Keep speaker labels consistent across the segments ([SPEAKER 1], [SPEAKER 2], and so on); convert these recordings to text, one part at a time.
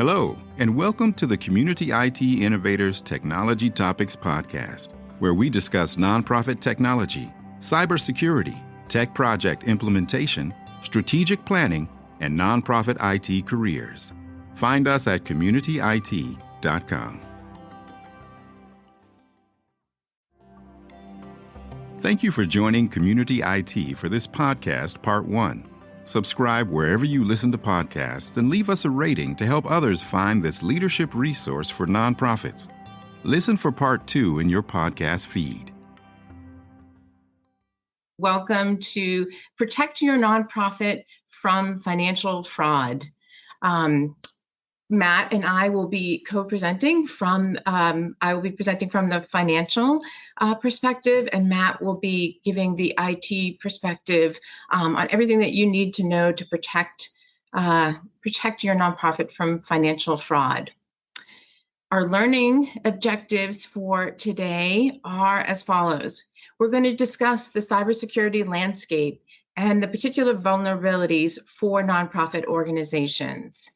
[SPEAKER 1] Hello, and welcome to the Community IT Innovators Technology Topics Podcast, where we discuss nonprofit technology, cybersecurity, tech project implementation, strategic planning, and nonprofit IT careers. Find us at communityit.com. Thank you for joining Community IT for this podcast, Part 1. Subscribe wherever you listen to podcasts and leave us a rating to help others find this leadership resource for nonprofits. Listen for Part 2 in your podcast feed.
[SPEAKER 2] Welcome to Protect Your Nonprofit from Financial Fraud. Matt and I will be co-presenting from, I will be presenting from the financial perspective, and Matt will be giving the IT perspective on everything that you need to know to protect your nonprofit from financial fraud. Our learning objectives for today are as follows. We're going to discuss the cybersecurity landscape and the particular vulnerabilities for nonprofit organizations.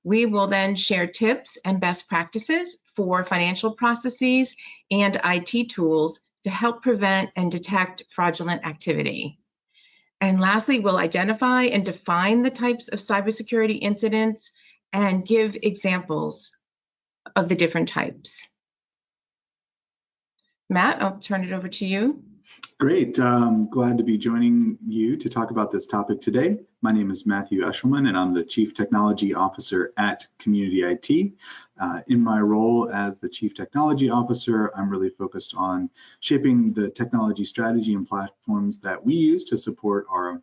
[SPEAKER 2] We will then share tips and best practices for financial processes and IT tools to help prevent and detect fraudulent activity. And lastly, we'll identify and define the types of cybersecurity incidents and give examples of the different types. Matt, I'll turn it over to you.
[SPEAKER 3] Great. Glad to be joining you to talk about this topic today. My name is Matthew Eshleman, and I'm the Chief Technology Officer at Community IT. In my role as the Chief Technology Officer, I'm really focused on shaping the technology strategy and platforms that we use to support our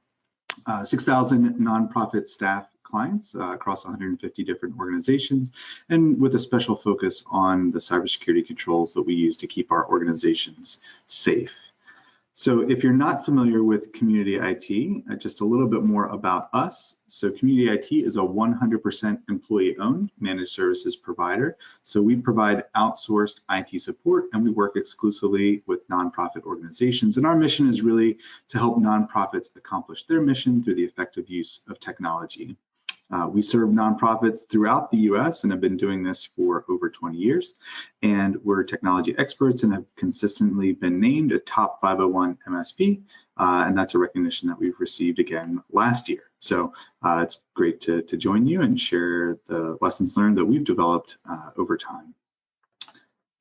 [SPEAKER 3] 6,000 nonprofit staff clients across 150 different organizations, and with a special focus on the cybersecurity controls that we use to keep our organizations safe. So if you're not familiar with Community IT, just a little bit more about us. So Community IT is a 100% employee-owned managed services provider. So we provide outsourced IT support, and we work exclusively with nonprofit organizations. And our mission is really to help nonprofits accomplish their mission through the effective use of technology. We serve nonprofits throughout the US and have been doing this for over 20 years. And we're technology experts and have consistently been named a top 501 MSP. And that's a recognition that we've received again last year. So it's great to join you and share the lessons learned that we've developed over time.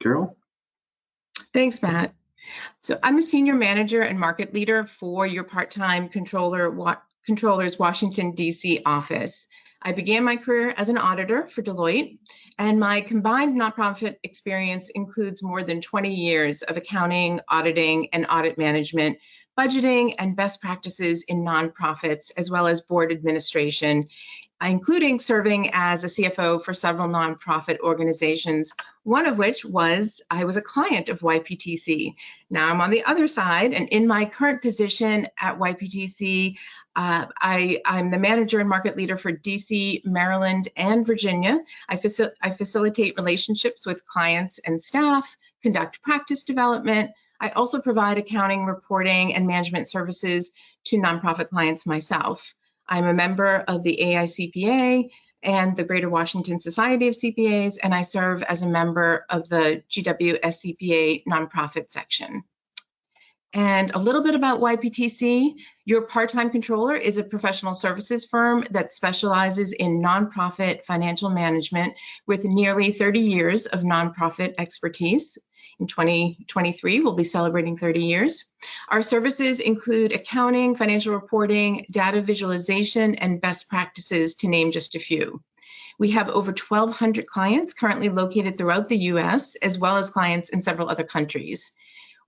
[SPEAKER 3] Carole?
[SPEAKER 2] Thanks, Matt. So I'm a senior manager and market leader for your part-time Controller's Washington, D.C. office. I began my career as an auditor for Deloitte, and my combined nonprofit experience includes more than 20 years of accounting, auditing, and audit management, budgeting, and best practices in nonprofits, as well as board administration, including serving as a CFO for several nonprofit organizations, one of which was I was a client of YPTC. Now I'm on the other side, and in my current position at YPTC, I'm the manager and market leader for DC, Maryland, and Virginia. I facilitate relationships with clients and staff, conduct practice development. I also provide accounting, reporting, and management services to nonprofit clients myself. I'm a member of the AICPA and the Greater Washington Society of CPAs, and I serve as a member of the GWSCPA nonprofit section. And a little bit about YPTC. Your part-time controller is a professional services firm that specializes in nonprofit financial management with nearly 30 years of nonprofit expertise. In 2023, we'll be celebrating 30 years. Our services include accounting, financial reporting, data visualization, and best practices, to name just a few. We have over 1,200 clients currently located throughout the US, as well as clients in several other countries.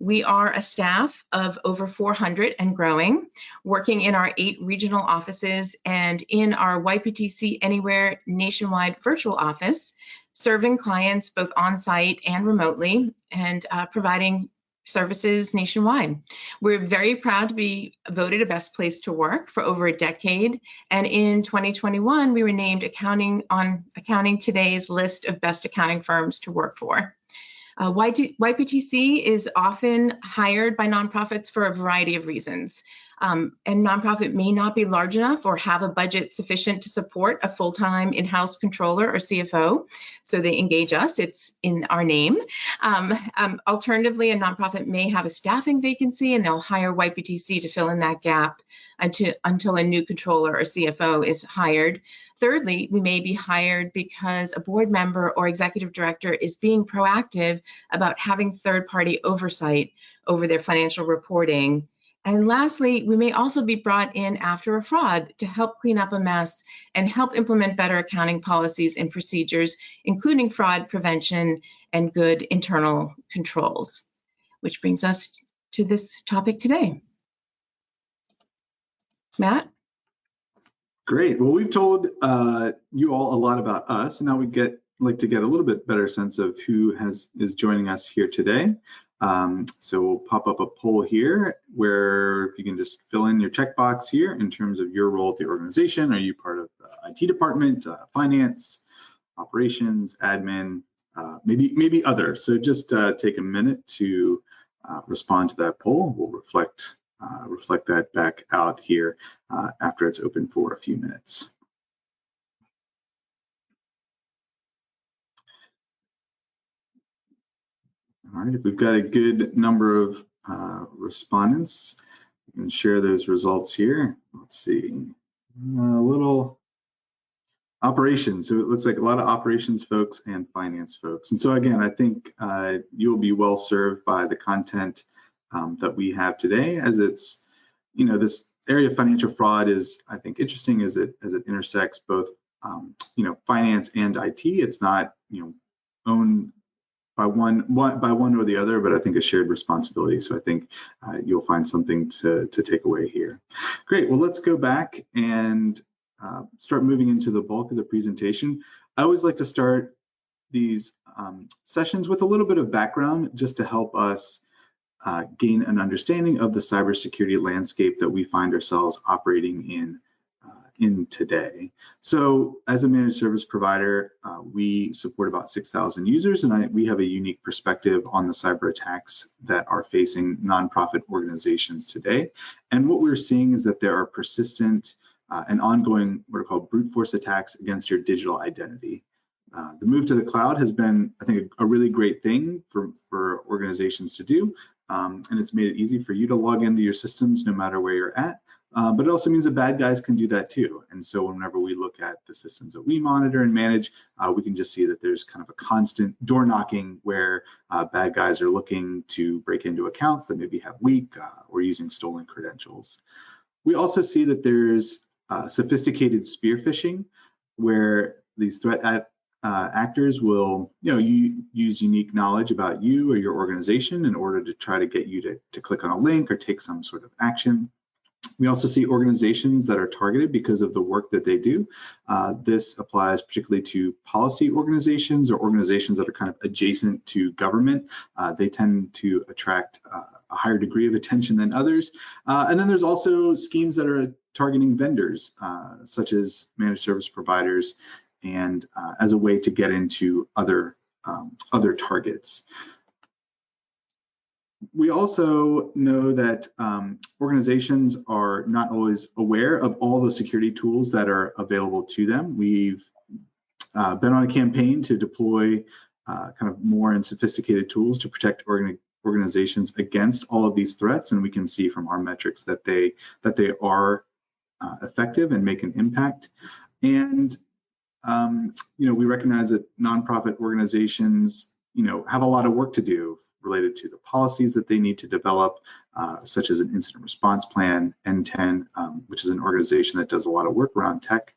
[SPEAKER 2] We are a staff of over 400 and growing, working in our 8 regional offices and in our YPTC Anywhere nationwide virtual office, serving clients both on-site and remotely, and providing services nationwide. We're very proud to be voted a best place to work for over a decade. And in 2021, we were named on Accounting Today's list of best accounting firms to work for. YPTC is often hired by nonprofits for a variety of reasons. And nonprofit may not be large enough or have a budget sufficient to support a full-time in-house controller or CFO, so they engage us. It's in our name. Alternatively, a nonprofit may have a staffing vacancy and they'll hire YPTC to fill in that gap until a new controller or CFO is hired. Thirdly, we may be hired because a board member or executive director is being proactive about having third-party oversight over their financial reporting. And lastly, we may also be brought in after a fraud to help clean up a mess and help implement better accounting policies and procedures, including fraud prevention and good internal controls. Which brings us to this topic today. Matt?
[SPEAKER 3] Great. Well, we've told you all a lot about us, and now we like to get a little bit better sense of who is joining us here today. So we'll pop up a poll here where you can just fill in your checkbox here in terms of your role at the organization. Are you part of the IT department, finance, operations, admin, maybe other? So just take a minute to respond to that poll. We'll reflect that back out here after it's open for a few minutes. All right, if we've got a good number of respondents, we can share those results here. Let's see, a little operations. So it looks like a lot of operations folks and finance folks. And so again, I think you'll be well served by the content that we have today, as it's, this area of financial fraud is, I think, interesting as it intersects both, finance and IT. It's not, owned by one or the other, but I think a shared responsibility. So I think you'll find something to take away here. Great. Well, let's go back and start moving into the bulk of the presentation. I always like to start these sessions with a little bit of background, just to help us gain an understanding of the cybersecurity landscape that we find ourselves operating in today. So as a managed service provider, we support about 6,000 users, and we have a unique perspective on the cyber attacks that are facing nonprofit organizations today. And what we're seeing is that there are persistent and ongoing what are called brute force attacks against your digital identity. The move to the cloud has been, I think, a really great thing for organizations to do, and it's made it easy for you to log into your systems no matter where you're at. But it also means that bad guys can do that too. And so whenever we look at the systems that we monitor and manage, we can just see that there's kind of a constant door knocking where bad guys are looking to break into accounts that maybe have weak or using stolen credentials. We also see that there's sophisticated spear phishing, where these threat actors will use unique knowledge about you or your organization in order to try to get you to click on a link or take some sort of action. We also see organizations that are targeted because of the work that they do. This applies particularly to policy organizations or organizations that are kind of adjacent to government. They tend to attract a higher degree of attention than others. And then there's also schemes that are targeting vendors, such as managed service providers, and as a way to get into other targets. We also know that organizations are not always aware of all the security tools that are available to them. We've been on a campaign to deploy kind of more and sophisticated tools to protect organizations against all of these threats, and we can see from our metrics that they are effective and make an impact. And we recognize that nonprofit organizations have a lot of work to do related to the policies that they need to develop, such as an incident response plan. N10, which is an organization that does a lot of work around tech,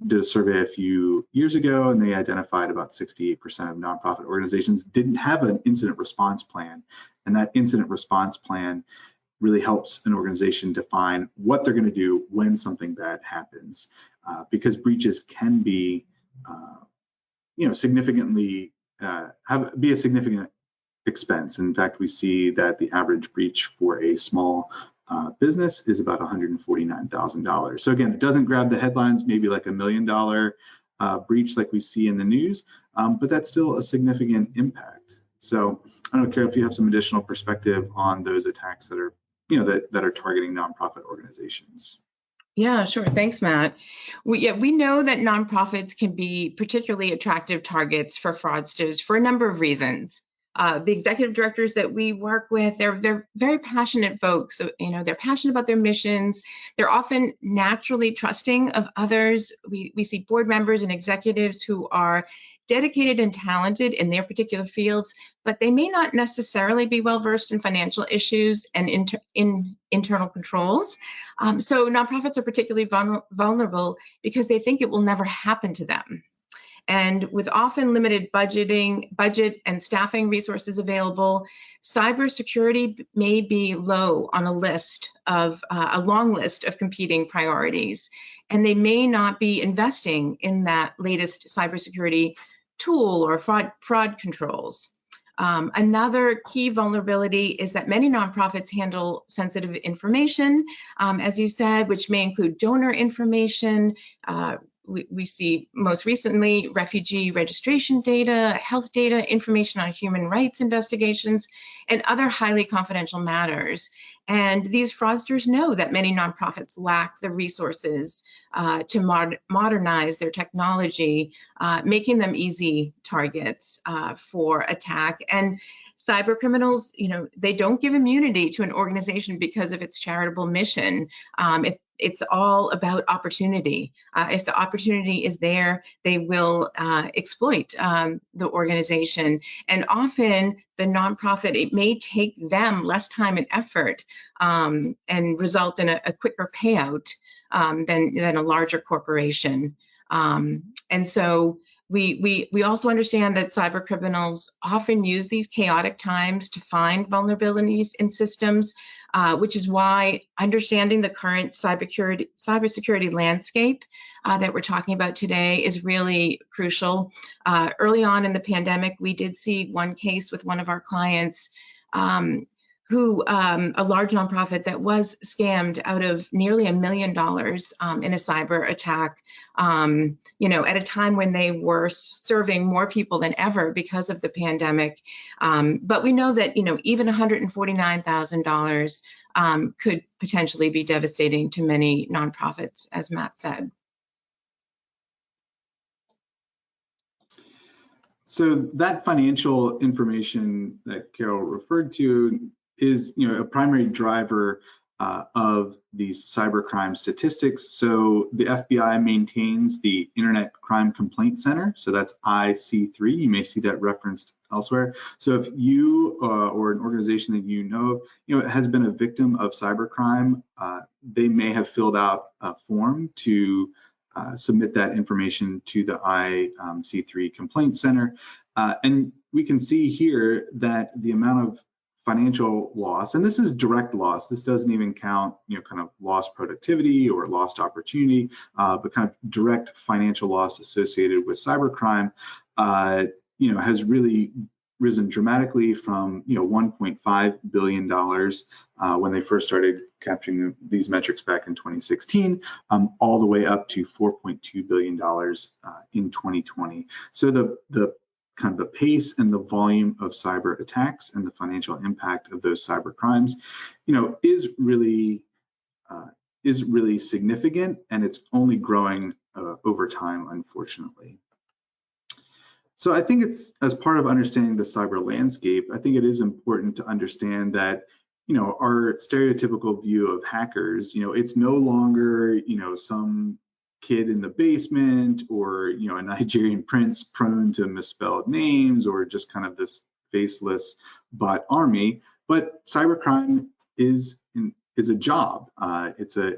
[SPEAKER 3] did a survey a few years ago, and they identified about 68% of nonprofit organizations didn't have an incident response plan. And that incident response plan really helps an organization define what they're going to do when something bad happens, because breaches can be, significantly be a significant expense. In fact, we see that the average breach for a small business is about $149,000. So again, it doesn't grab the headlines, maybe like $1 million breach like we see in the news, but that's still a significant impact. So I don't know, Carole, if you have some additional perspective on those attacks that are that are targeting nonprofit organizations.
[SPEAKER 2] Yeah, sure. Thanks, Matt. We know that nonprofits can be particularly attractive targets for fraudsters for a number of reasons. The executive directors that we work with, they're very passionate folks. So, they're passionate about their missions. They're often naturally trusting of others. We see board members and executives who are dedicated and talented in their particular fields, but they may not necessarily be well versed in financial issues and in internal controls. So nonprofits are particularly vulnerable because they think it will never happen to them. And with often limited budget and staffing resources available, cybersecurity may be low on a long list of competing priorities, and they may not be investing in that latest cybersecurity tool or fraud controls. Another key vulnerability is that many nonprofits handle sensitive information, as you said, which may include donor information. We see most recently refugee registration data, health data, information on human rights investigations, and other highly confidential matters. And these fraudsters know that many nonprofits lack the resources to modernize their technology, making them easy targets for attack. And cyber criminals, they don't give immunity to an organization because of its charitable mission. It's all about opportunity. If the opportunity is there, they will exploit the organization. And often the nonprofit, it may take them less time and effort and result in a quicker payout than a larger corporation. And so we also understand that cyber criminals often use these chaotic times to find vulnerabilities in systems, which is why understanding the current cybersecurity landscape that we're talking about today is really crucial. Early on in the pandemic, we did see one case with one of our clients who a large nonprofit that was scammed out of nearly $1 million in a cyber attack, at a time when they were serving more people than ever because of the pandemic. But we know that, even $149,000 could potentially be devastating to many nonprofits, as Matt said.
[SPEAKER 3] So that financial information that Carole referred to is, a primary driver of these cybercrime statistics. So the FBI maintains the Internet Crime Complaint Center. So that's IC3. You may see that referenced elsewhere. So if you or an organization that has been a victim of cybercrime, they may have filled out a form to submit that information to the IC3 Complaint Center. And we can see here that the amount of financial loss, and this is direct loss. This doesn't even count, kind of lost productivity or lost opportunity, but kind of direct financial loss associated with cybercrime, has really risen dramatically from, $1.5 billion when they first started capturing these metrics back in 2016, all the way up to $4.2 billion in 2020. So the kind of the pace and the volume of cyber attacks and the financial impact of those cyber crimes, is really significant, and it's only growing over time, unfortunately. So I think it's, as part of understanding the cyber landscape, I think it is important to understand that, our stereotypical view of hackers, it's no longer, some kid in the basement or, a Nigerian prince prone to misspelled names or just kind of this faceless bot army. But cybercrime is a job. It's a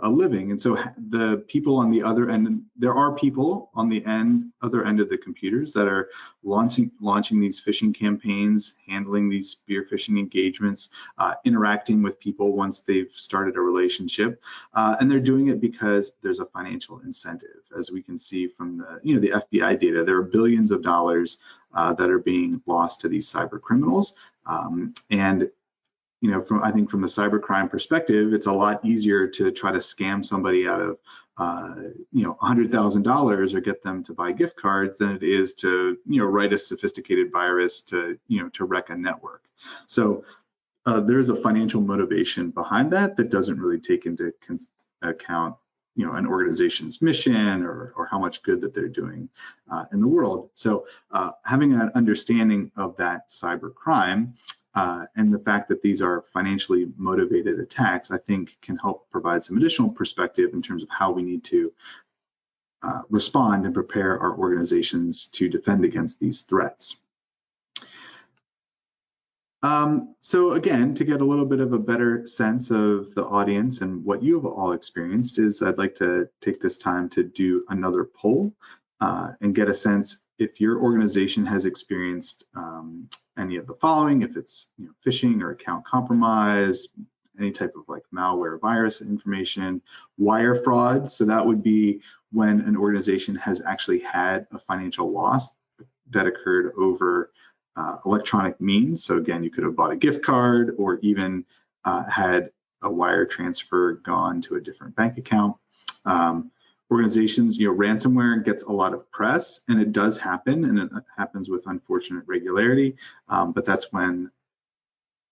[SPEAKER 3] living. And so the people on the other end, there are people on the other end of the computers that are launching these phishing campaigns, handling these spear phishing engagements, interacting with people once they've started a relationship. And they're doing it because there's a financial incentive. As we can see from the FBI data, there are billions of dollars that are being lost to these cyber criminals. And I think from the cybercrime perspective, it's a lot easier to try to scam somebody out of, $100,000 or get them to buy gift cards than it is to, write a sophisticated virus to wreck a network. So there's a financial motivation behind that doesn't really take into account, an organization's mission or how much good that they're doing in the world. So having an understanding of that cyber crime and the fact that these are financially motivated attacks, I think can help provide some additional perspective in terms of how we need to respond and prepare our organizations to defend against these threats. So again, to get a little bit of a better sense of the audience and what you have all experienced, I'd like to take this time to do another poll and get a sense if your organization has experienced any of the following, if it's phishing or account compromise, any type of like malware, virus information, wire fraud. So that would be when an organization has actually had a financial loss that occurred over electronic means. So again, you could have bought a gift card or even had a wire transfer gone to a different bank account. Organizations, ransomware gets a lot of press, and it does happen, and it happens with unfortunate regularity, but that's when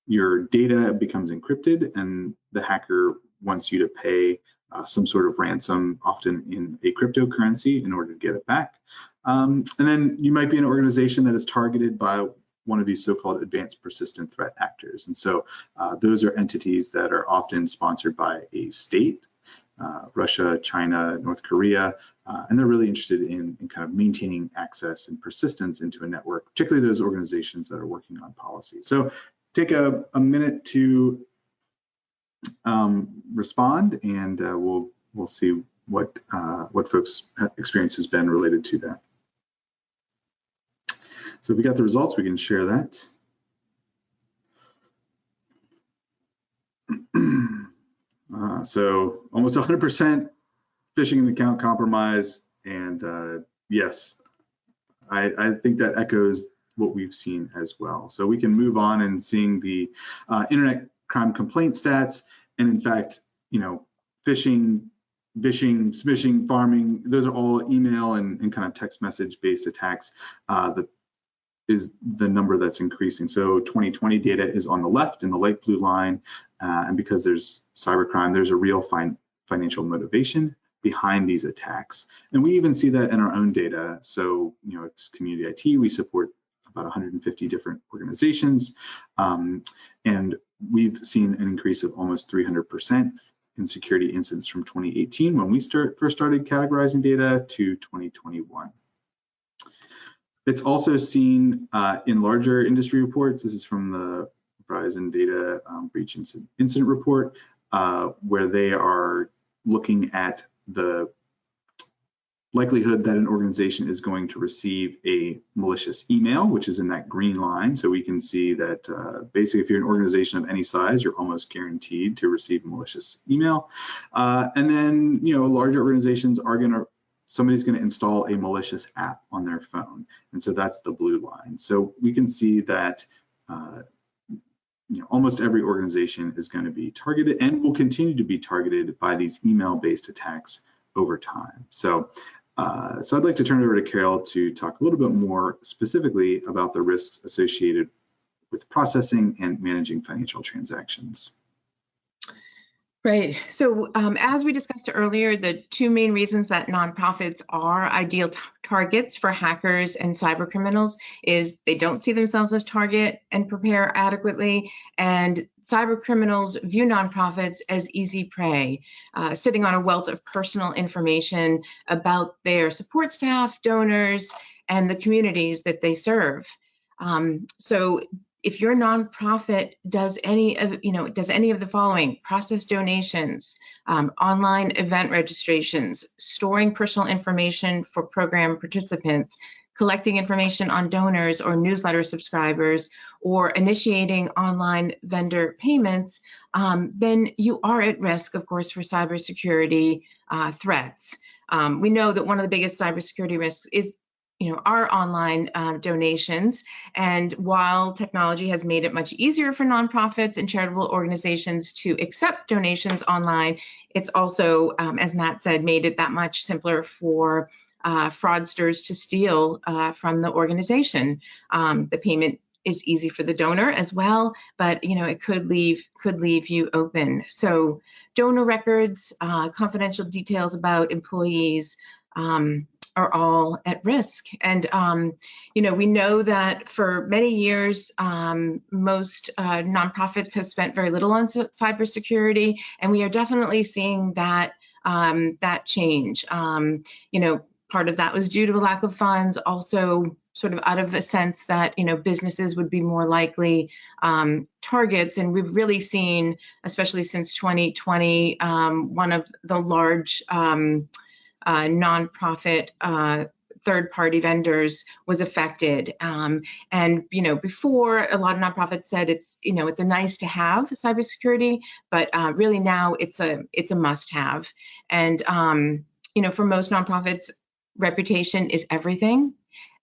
[SPEAKER 3] your data becomes encrypted and the hacker wants you to pay some sort of ransom, often in a cryptocurrency, in order to get it back. And then you might be an organization that is targeted by one of these so-called advanced persistent threat actors. And so those are entities that are often sponsored by a state, Russia, China, North Korea, and they're really interested in kind of maintaining access and persistence into a network, particularly those organizations that are working on policy. So take a minute to respond, and we'll see what folks' experience has been related to that. So if we got the results, we can share that. So almost 100% phishing and account compromise, and yes, I think that echoes what we've seen as well. So we can move on and seeing the internet crime complaint stats, and in fact, phishing, smishing, farming, those are all email and kind of text message based attacks that is the number that's increasing. So 2020 data is on the left in the light blue line, and because there's cybercrime, there's a real financial motivation behind these attacks. And we even see that in our own data. So, it's Community IT, we support about 150 different organizations, and we've seen an increase of almost 300% in security incidents from 2018 when we first started categorizing data to 2021. It's also seen in larger industry reports. This is from the Verizon Data Breach Incident Report, where they are looking at the likelihood that an organization is going to receive a malicious email, which is in that green line. So we can see that basically if you're an organization of any size, you're almost guaranteed to receive a malicious email. And then, larger organizations are somebody's going to install a malicious app on their phone. And so that's the blue line. So we can see that almost every organization is going to be targeted and will continue to be targeted by these email-based attacks over time. So I'd like to turn it over to Carole to talk a little bit more specifically about the risks associated with processing and managing financial transactions.
[SPEAKER 2] Right. So as we discussed earlier, the two main reasons that nonprofits are ideal targets for hackers and cyber criminals is they don't see themselves as target and prepare adequately, and cyber criminals view nonprofits as easy prey, sitting on a wealth of personal information about their support staff, donors, and the communities that they serve. So if your nonprofit does any of the following: process donations, online event registrations, storing personal information for program participants, collecting information on donors or newsletter subscribers, or initiating online vendor payments, then you are at risk, of course, for cybersecurity threats. We know that one of the biggest cybersecurity risks is our online donations. And while technology has made it much easier for nonprofits and charitable organizations to accept donations online, it's also, as Matt said, made it that much simpler for fraudsters to steal from the organization. The payment is easy for the donor as well, but it could leave you open. So donor records, confidential details about employees are all at risk. And we know that for many years, most nonprofits have spent very little on cybersecurity, and we are definitely seeing that change. Part of that was due to a lack of funds, also sort of out of a sense that, businesses would be more likely targets. And we've really seen, especially since 2020, one of the large nonprofit third-party vendors was affected. And before, a lot of nonprofits said it's a nice to have cybersecurity, but really now it's a must-have. And for most nonprofits, reputation is everything.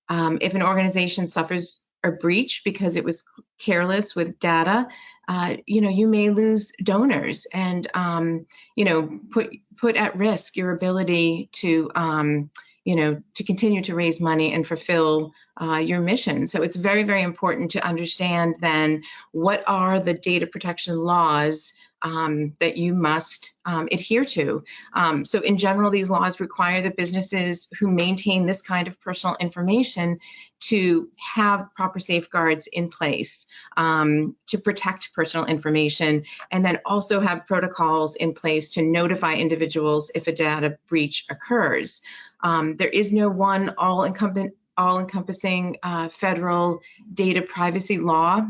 [SPEAKER 2] If an organization suffers a breach because it was careless with data, you may lose donors and put at risk your ability to continue to raise money and fulfill your mission. So it's very, very important to understand then what are the data protection laws that you must adhere to. So in general, these laws require the businesses who maintain this kind of personal information to have proper safeguards in place to protect personal information, and then also have protocols in place to notify individuals if a data breach occurs. There is no one all-encompassing federal data privacy law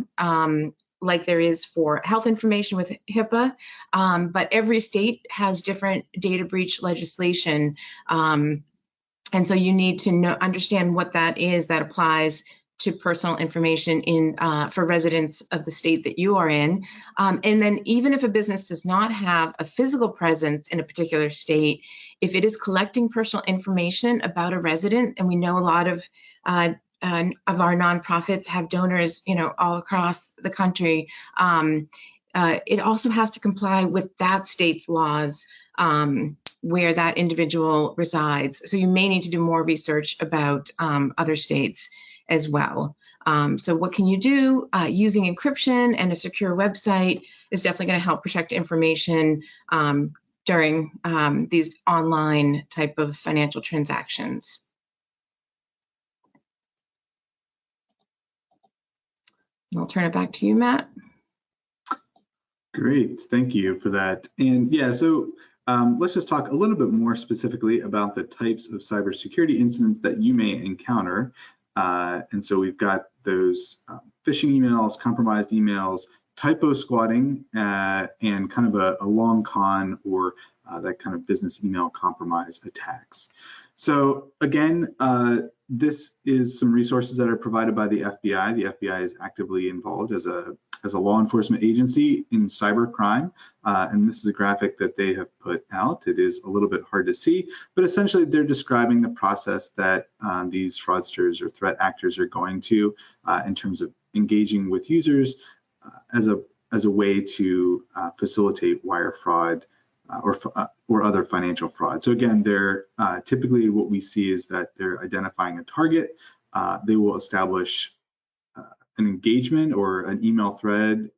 [SPEAKER 2] like there is for health information with HIPAA, but every state has different data breach legislation. And so you need to understand what that is that applies to personal information for residents of the state that you are in. And then even if a business does not have a physical presence in a particular state, if it is collecting personal information about a resident, and we know a lot of our nonprofits have donors, all across the country, it also has to comply with that state's laws where that individual resides. So you may need to do more research about other states as well. So what can you do? Using encryption and a secure website is definitely going to help protect information during these online type of financial transactions. I'll turn it back to you, Matt.
[SPEAKER 3] Great, thank you for that. And yeah, so let's just talk a little bit more specifically about the types of cybersecurity incidents that you may encounter. And so we've got those phishing emails, compromised emails, typo squatting, and kind of a long con or that kind of business email compromise attacks. So again, this is some resources that are provided by the FBI. The FBI is actively involved as a law enforcement agency in cybercrime, and this is a graphic that they have put out. It is a little bit hard to see, but essentially they're describing the process that these fraudsters or threat actors are going to in terms of engaging with users as a way to facilitate wire fraud or other financial fraud. So again, they're typically what we see is that they're identifying a target. They will establish an engagement or an email thread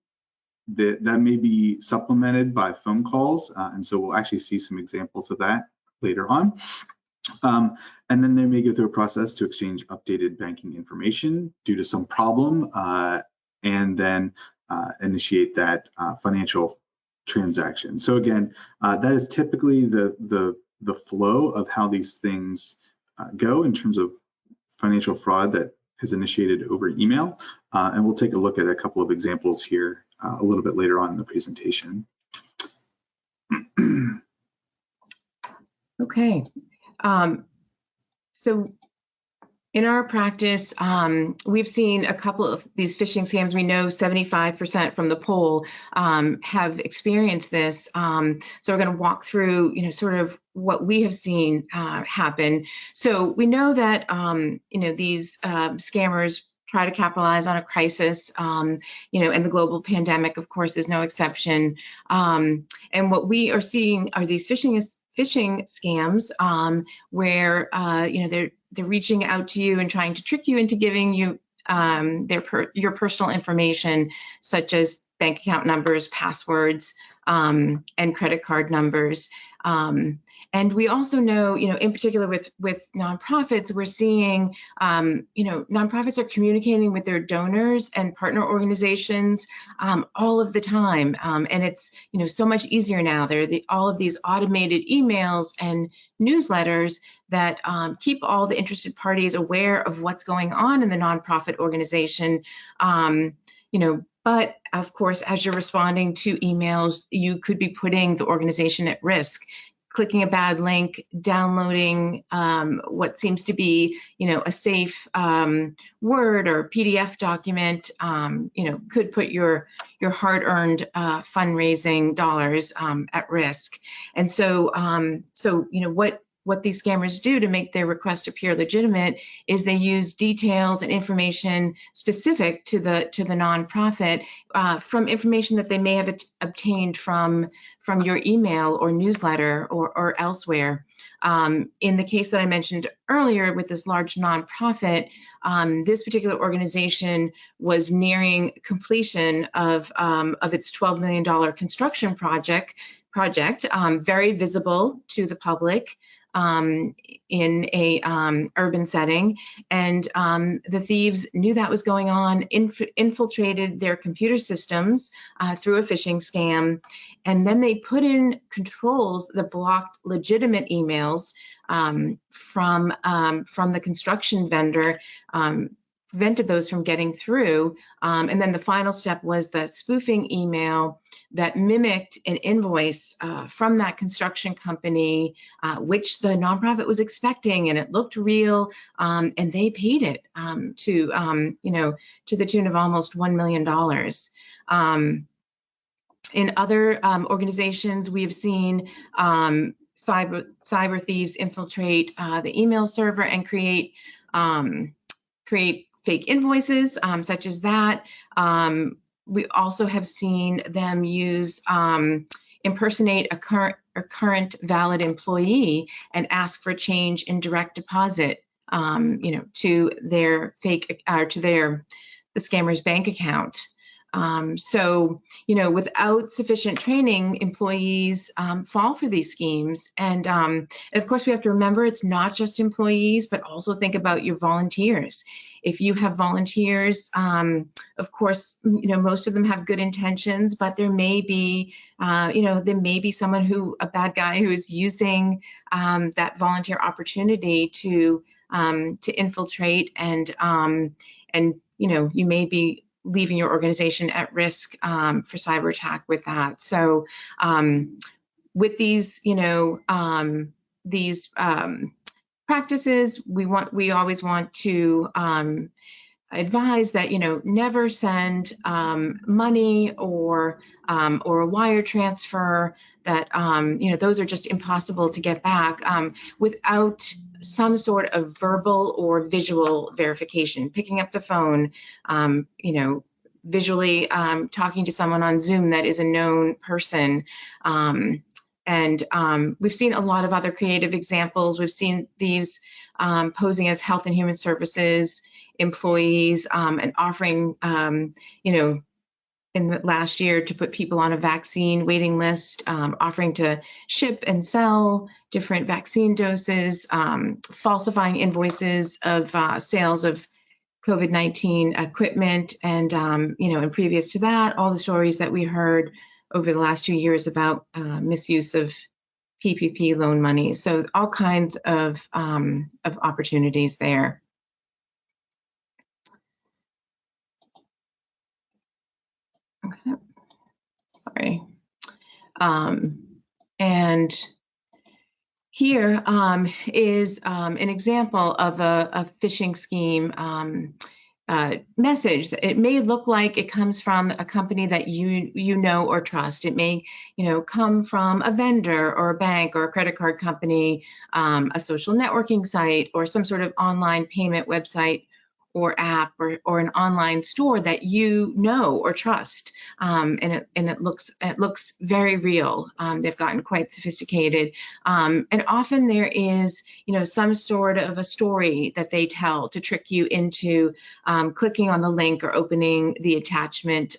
[SPEAKER 3] that may be supplemented by phone calls. And so we'll actually see some examples of that later on. And then they may go through a process to exchange updated banking information due to some problem, and then initiate that financial transaction. So again, that is typically the flow of how these things go in terms of financial fraud that is initiated over email. And we'll take a look at a couple of examples here a little bit later on in the presentation.
[SPEAKER 2] Okay. So in our practice, we've seen a couple of these phishing scams. We know 75% from the poll have experienced this. So we're going to walk through, sort of what we have seen happen. So we know that, these scammers try to capitalize on a crisis, and the global pandemic, of course, is no exception. And what we are seeing are these phishing scams where they're reaching out to you and trying to trick you into giving you your personal information, such as bank account numbers, passwords, and credit card numbers. And we also know, in particular with nonprofits, we're seeing, nonprofits are communicating with their donors and partner organizations all of the time. And it's, so much easier now. There are all of these automated emails and newsletters that keep all the interested parties aware of what's going on in the nonprofit organization. But of course, as you're responding to emails, you could be putting the organization at risk. Clicking a bad link, downloading what seems to be, a safe Word or PDF document, could put your hard-earned fundraising dollars at risk. And so, what these scammers do to make their request appear legitimate is they use details and information specific to the nonprofit from information that they may have obtained from your email or newsletter or elsewhere. In the case that I mentioned earlier with this large nonprofit, this particular organization was nearing completion of its $12 million construction project, very visible to the public. In a urban setting, and the thieves knew that was going on, infiltrated their computer systems through a phishing scam, and then they put in controls that blocked legitimate emails from the construction vendor, prevented those from getting through. And then the final step was the spoofing email that mimicked an invoice from that construction company, which the nonprofit was expecting, and it looked real, and they paid it to the tune of almost $1 million. In other organizations, we have seen cyber thieves infiltrate the email server and create fake invoices, such as that. We also have seen them impersonate a current valid employee and ask for a change in direct deposit, to their the scammer's bank account. So, without sufficient training, employees fall for these schemes. And of course, we have to remember it's not just employees, but also think about your volunteers. If you have volunteers, of course, most of them have good intentions, but there may be, a bad guy who is using that volunteer opportunity to infiltrate, and you may be leaving your organization at risk for cyber attack with that. So with these practices, we always want to advise that never send money or a wire transfer that those are just impossible to get back without some sort of verbal or visual verification. Picking up the phone, visually talking to someone on Zoom that is a known person. And we've seen a lot of other creative examples. We've seen these posing as Health and Human Services employees and offering, in the last year to put people on a vaccine waiting list, offering to ship and sell different vaccine doses, falsifying invoices of sales of COVID-19 equipment. And, and previous to that, all the stories that we heard over the last 2 years about misuse of PPP loan money. So all kinds of opportunities there. Okay, sorry. And here is an example of a phishing scheme message. It may look like it comes from a company that you know or trust. It may come from a vendor or a bank or a credit card company, a social networking site, or some sort of online payment website or app or an online store that you know or trust, and it looks very real. They've gotten quite sophisticated, and often there is some sort of a story that they tell to trick you into clicking on the link or opening the attachment.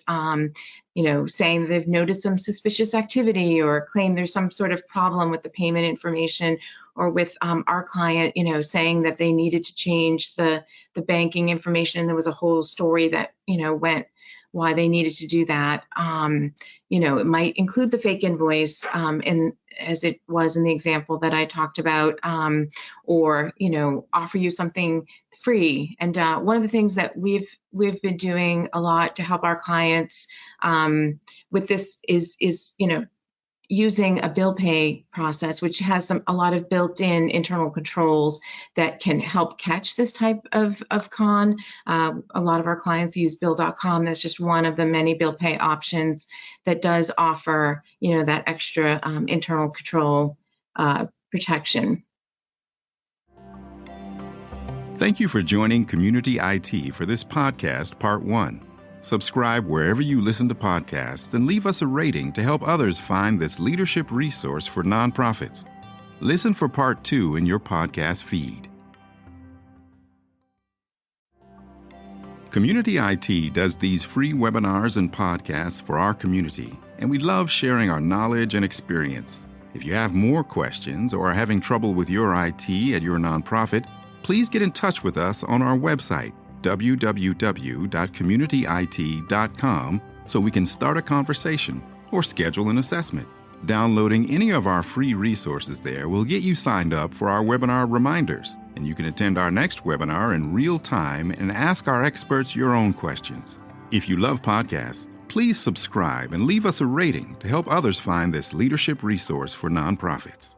[SPEAKER 2] Saying they've noticed some suspicious activity or claim there's some sort of problem with the payment information, or with our client, saying that they needed to change the banking information, and there was a whole story that went why they needed to do that. It might include the fake invoice, and as it was in the example that I talked about, or offer you something free. And one of the things that we've been doing a lot to help our clients with this is using a bill pay process, which has a lot of built-in internal controls that can help catch this type of con. A lot of our clients use bill.com. That's just one of the many bill pay options that does offer, that extra internal control protection.
[SPEAKER 1] Thank you for joining Community IT for this podcast, Part 1. Subscribe wherever you listen to podcasts and leave us a rating to help others find this leadership resource for nonprofits. Listen for Part 2 in your podcast feed. Community IT does these free webinars and podcasts for our community, and we love sharing our knowledge and experience. If you have more questions or are having trouble with your IT at your nonprofit, please get in touch with us on our website, www.communityit.com, so we can start a conversation or schedule an assessment. Downloading any of our free resources there will get you signed up for our webinar reminders, and you can attend our next webinar in real time and ask our experts your own questions. If you love podcasts, please subscribe and leave us a rating to help others find this leadership resource for nonprofits.